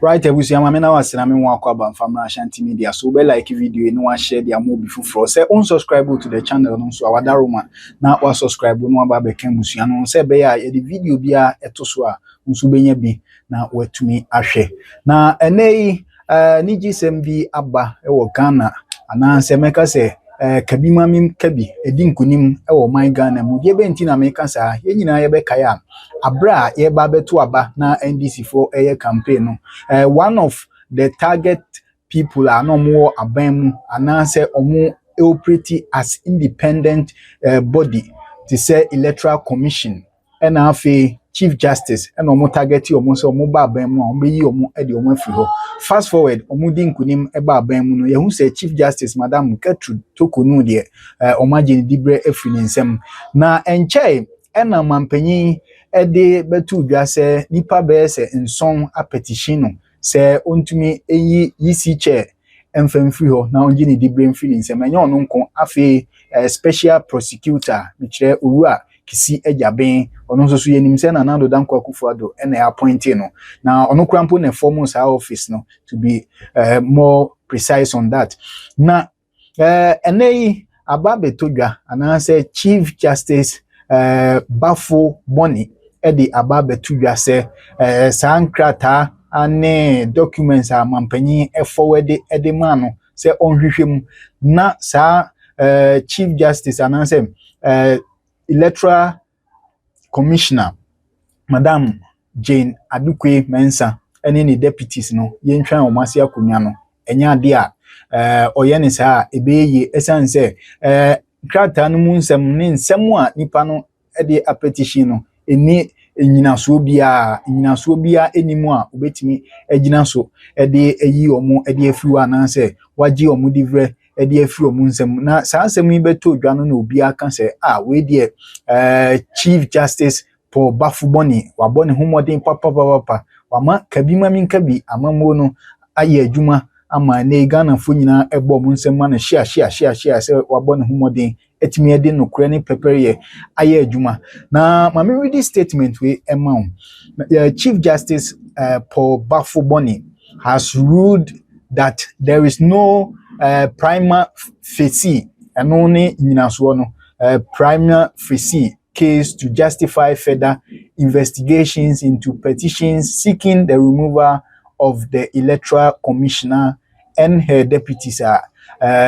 Right, ebusi ama me na wase na me nwa kwaba from Ashanti Media. So be like video no wa share dia mo before. Say unsubscribe to the channel no so awada roma na wa subscribe no aba be kan busu no say be ya the video bia eto so a nso benya bi na watumi ahwe. Na enei ni gisem bi aba e wo Ghana ana se meka se kabima mim kabi edi nkunim e wo man Ghana mu de be nti na meka sa ye nyina ye be kaya abra ye ba beto aba na NDC for a campaign no one of the target people are no more abam ananse omo operate as independent body to say electoral commission and afi chief justice and omo target omo so omo ba abam no omo yi omo e de omo afi ho fast forward omo din kunim e ba abam no ye hu say chief justice madam Gertrude Tokonu de omo ageni dibre afi nsem na enche ena mampanyin ede betu dwa se nipa be se nson a petition no se ontumi eyi yisi chair emfamfiri ho na onji ni dibre mfiri nsem enye ono nko afi special prosecutor bichire owura kisi ejaben ono nso so yenim se na Nando Danko Akufo-Addo ena appointed no na ono krampo na form sa office no to be more precise on that na enei ababe todwa ananse chief justice Baffour edi ababe tudwa se sankrata ane documents a mampanyin forward edi mano se onhwehwem na sa chief justice ananse electoral commissioner madam Jane Adukwe Mensa ene ni deputies no yentwan omase akonya no enya ade a oye ne sa ebeye esanse krata no mu nsem ne nsem a nipa no ede a petition no eni nyinaso bia enimu a obetimi agina so ede eyi omo ede afiru ananse waji omo divre ede afiru omo nsem na saa nsem yi beto odwa no na obi aka se we die chief justice Paul Baffour wabone humodin papa wama kabima min kabi amamo no aye adwuma ama na Ghana fo nyina ebo omo nsem ma na share se wabone humodin etimi ede no kura ni prepare aye adwuma na ma me read statement we emma Chief Justice Paul Baffour has ruled that there is no prima facie and only nyinaso no prima facie case to justify further investigations into petitions seeking the removal of the electoral commissioner and her deputies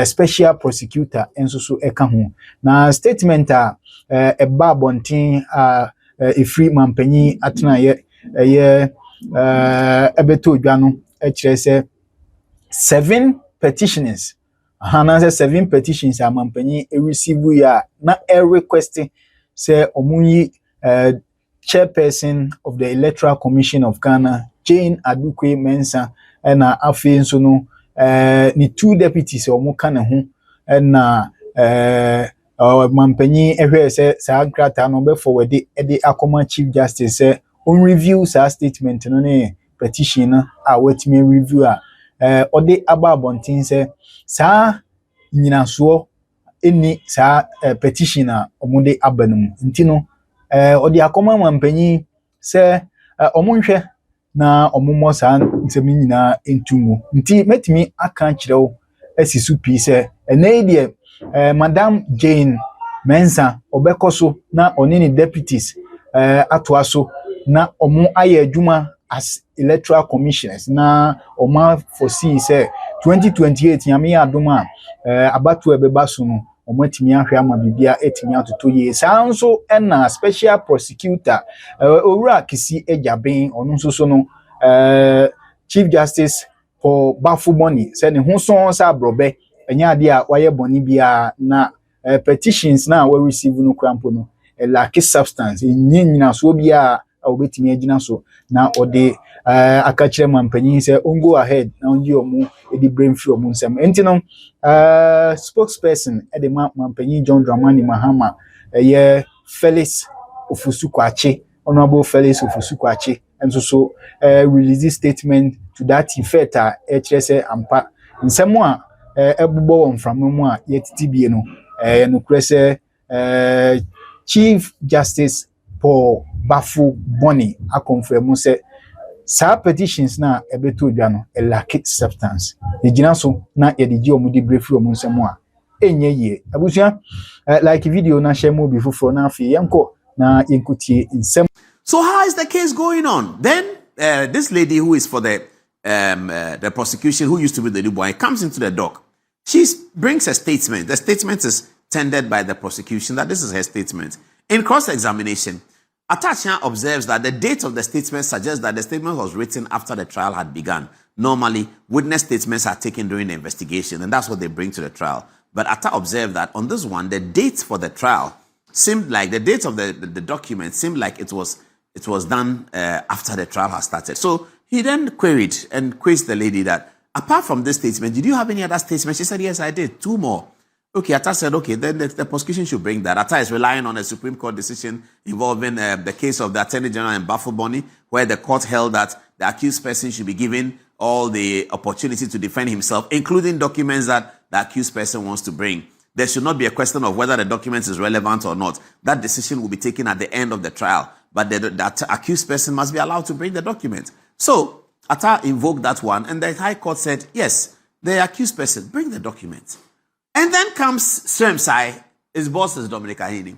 special prosecutor enso so eka ho na statement eba bontin free mampanyi atena ye ebeto odwa no e kire se 7 petitioners hananse 7 petitions mampanyi receive ya na request say omunyi chairperson of the Electoral Commission of Ghana Jane Adukwe Mensa na afi nso no ni 2 deputies omo ka ne ho na mampanyi ehwe se sa grata no be forward e akoma chief justice say on review sa statement no ne petition na wetime review ode ababontin se sa nyinaso eni sa petition omo de abanum ntino ode akoma mampanyi se omo nhwe na omomo sa ntemi nyina entumu nti metimi aka kirewo asisu pi se enei de madam Jane Mensa obekoso na onini deputies atoaso na omo aye adwuma as electoral commissioners na omo foresee se 2028 yame adoma abatu ebebaso no omo atimi ahwe ama bibia etimi atoto ye sanso na special prosecutor owura kisi ejaben onu nso so no chief justice for Baffour say ne ho son sa brobe enya ade a waye boni bia na petitions na we receive no krampo no lack substance nyina so bia obetimi agina so na ode akachire mampanyin say on go ahead na onji omu edi brain free omu nsem enti no spokesperson ede mampanyin John Dramani Mahama ye Felix Ofusukwache honorable Felix Ofusukwache and so release this statement to that effect HSA ampa nsemo a ebubo won from mu a yetitibie no no krese Chief Justice Paul Baffour a confirm say Sa petitions na ebeto dwa no lack substance. Yegina so na ye de gi omudi brefi omu nsemo a enye ye. Abusua like video na share mo bi fufuro na afi yenko na yenkutie nsem. So how is the case going on? Then this lady who is for the prosecution, who used to be the Dubois, comes into the dock. She brings a statement. The statement is tendered by the prosecution that this is her statement. In cross-examination, Atachia observes that the date of the statement suggests that the statement was written after the trial had begun. Normally, witness statements are taken during the investigation, and that's what they bring to the trial. But Atta observed that on this one, the date for the trial seemed like, the date of the document seemed like it was done after the trial had started. So he then queried and quizzed the lady that, apart from this statement, did you have any other statement? She said, yes, I did. 2 more. Okay, Atta said, okay, then the prosecution should bring that. Atta is relying on a Supreme Court decision involving the case of the Attorney General and Baffour, where the court held that the accused person should be given all the opportunity to defend himself, including documents that the accused person wants to bring. There should not be a question of whether the document is relevant or not. That decision will be taken at the end of the trial, but that accused person must be allowed to bring the document. So Atta invoked that one, and the High Court said, yes, the accused person, bring the document. And then comes Sremsai, his boss is Dominic Ahini.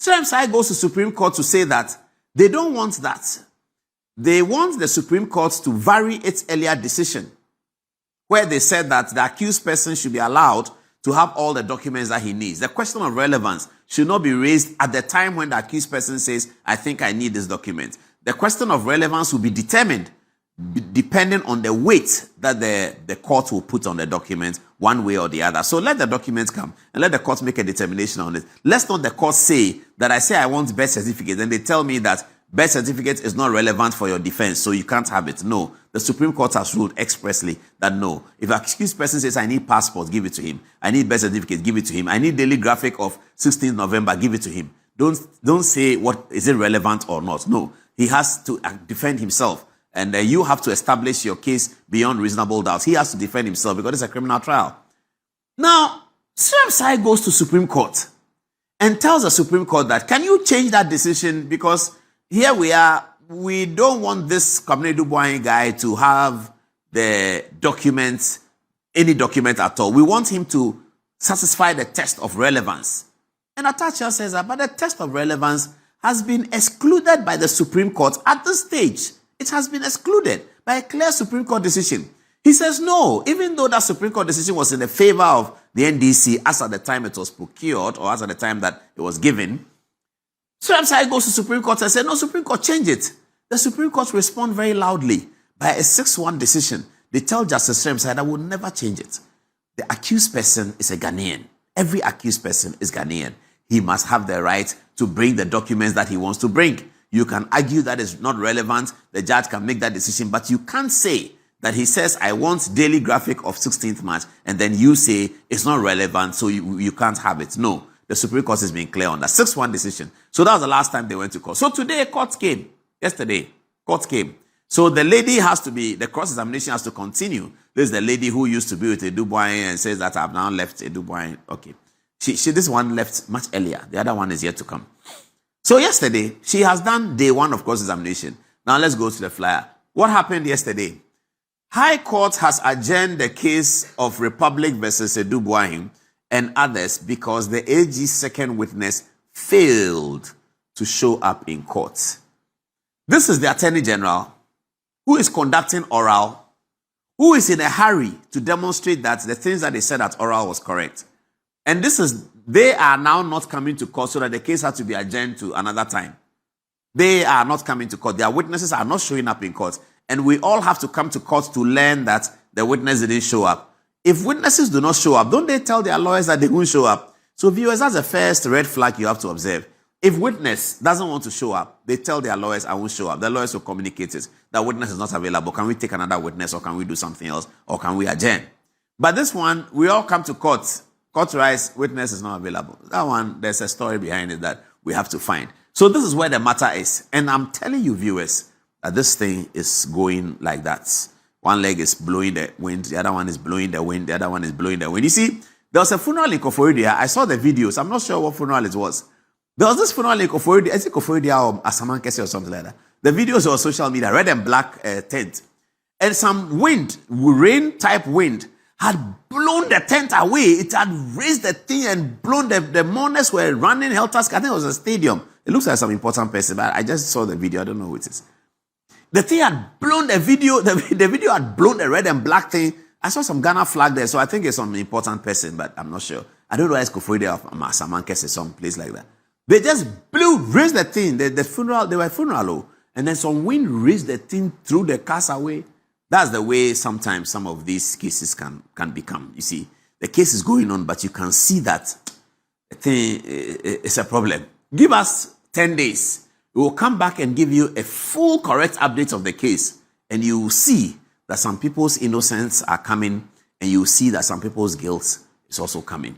Sremsai goes to Supreme Court to say that they don't want that. They want the Supreme Court to vary its earlier decision, where they said that the accused person should be allowed to have all the documents that he needs. The question of relevance should not be raised at the time when the accused person says, I think I need this document. The question of relevance will be determined depending on the weight that the court will put on the document, one way or the other. So let the documents come and let the court make a determination on it. Let's not the court say that I say I want birth certificate, and they tell me that birth certificate is not relevant for your defense, so you can't have it. No, the Supreme Court has ruled expressly that no. If an accused person says, I need passport, give it to him. I need birth certificate, give it to him. I need daily graphic of 16th November, give it to him. Don't say what is it relevant or not. No, he has to defend himself. And you have to establish your case beyond reasonable doubt. He has to defend himself because it's a criminal trial. Now, Sremsai goes to Supreme Court and tells the Supreme Court that, can you change that decision? Because here we are, we don't want this Kwabena Dubois guy to have the document, any document at all. We want him to satisfy the test of relevance. And Atacha says that, but the test of relevance has been excluded by the Supreme Court at this stage. It has been excluded by a clear Supreme Court decision. He says no, even though that Supreme Court decision was in the favor of the NDC as at the time it was procured or as at the time that it was given, Sremsai goes to Supreme Court and says, no, Supreme Court, change it. The Supreme Court respond very loudly by a 6-1 decision. They tell Justice Sremsai that will never change it. The accused person is a Ghanaian. Every accused person is Ghanaian. He must have the right to bring the documents that he wants to bring. You can argue that is not relevant. The judge can make that decision, but you can't say that he says, I want daily graphic of 16th March, and then you say it's not relevant, so you can't have it. No, the Supreme Court has been clear on that. 6-1 decision. So that was the last time they went to court. So today, court came. Yesterday, court came. So the lady has to be, the cross-examination has to continue. This is the lady who used to be with a Dubois and says that I've now left a Dubois. Okay. This one left much earlier. The other one is yet to come. So yesterday, she has done day 1 of cross-examination. Now let's go to the flyer. What happened yesterday? High Court has adjourned the case of Republic versus Dubois and others because the AG's second witness failed to show up in court. This is the Attorney General who is conducting oral, who is in a hurry to demonstrate that the things that they said at oral was correct. And they are now not coming to court so that the case has to be adjourned to another time. They are not coming to court. Their witnesses are not showing up in court. And we all have to come to court to learn that the witness didn't show up. If witnesses do not show up, don't they tell their lawyers that they won't show up? So viewers, that's the first red flag you have to observe. If witness doesn't want to show up, they tell their lawyers, I won't show up. The lawyers will communicate it. That witness is not available. Can we take another witness, or can we do something else, or can we adjourn? But this one, we all come to court. Court rise, witness is not available. That one, there's a story behind it that we have to find. So this is where the matter is. And I'm telling you, viewers, that this thing is going like that. One leg is blowing the wind, the other one is blowing the wind, the other one is blowing the wind. You see, there was a funeral in Koforidua. I saw the videos. I'm not sure what funeral it was. There was this funeral in Koforidua. Is it Koforidua or Asamankese or something like that? The videos on social media, red and black tent. And some wind, rain type wind, had blown the tent away. It had raised the thing and blown the mourners were running helter-skelter. I think it was a stadium. It looks like some important person, but I just saw the video. I don't know who it is. The thing had blown the video. The video had blown the red and black thing. I saw some Ghana flag there, so I think it's some important person, but I'm not sure. I don't know why it's Kofoide or Masamankese, some place like that. They just raised the thing. The funeral, they were funeral, and then some wind raised the thing, threw the cars away. That's the way sometimes some of these cases can become. You see, the case is going on, but you can see that the thing is a problem. Give us 10 days. We will come back and give you a full, correct update of the case, and you will see that some people's innocence are coming, and you will see that some people's guilt is also coming.